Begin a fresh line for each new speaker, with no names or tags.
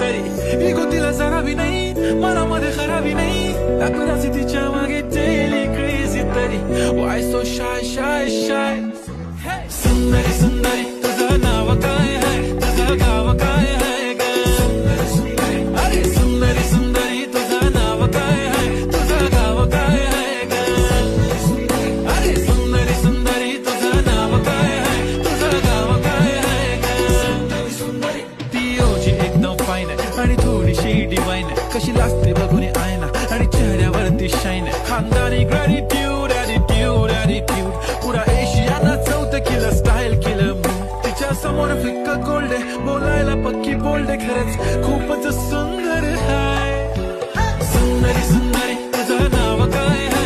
तरी इगो तिला जरा भी नाही मनामध्ये खराबी नाही अकराची तिच्या मागे डेली क्रेझी तरी Y so shy shy shy सुंदरी सुंदरी तुझं नाव काय आहे तुझं गाव काय आहे ग सुंदरी सुंदरी अरे सुंदरी सुंदरी तुझं नाव काय आहे तुझं गाव काय आहे ग अरे सुंदरी सुंदरी तुझं नाव काय आहे तुझं गाव काय आहे ग सुंदरी ती ओजी एकदम फाईन आहे आणि थोडीशी डिवाइन आहे कशी लागते बघून आयना आणि चेहऱ्यावरती शाईन आहे खानदानी ग्रॅटिट्यूड ॲटिट्यूड ॲटिट्यूड पुरा एशियाना चौथं केलं स्टाईल केलं तिच्या समोर फिक्क गोल्ड आहे बोलायला पक्की बोल्ड आहे खरंच खूपच सुंदर आहे सुंदरी सुंदरी तुझं नाव काय आहे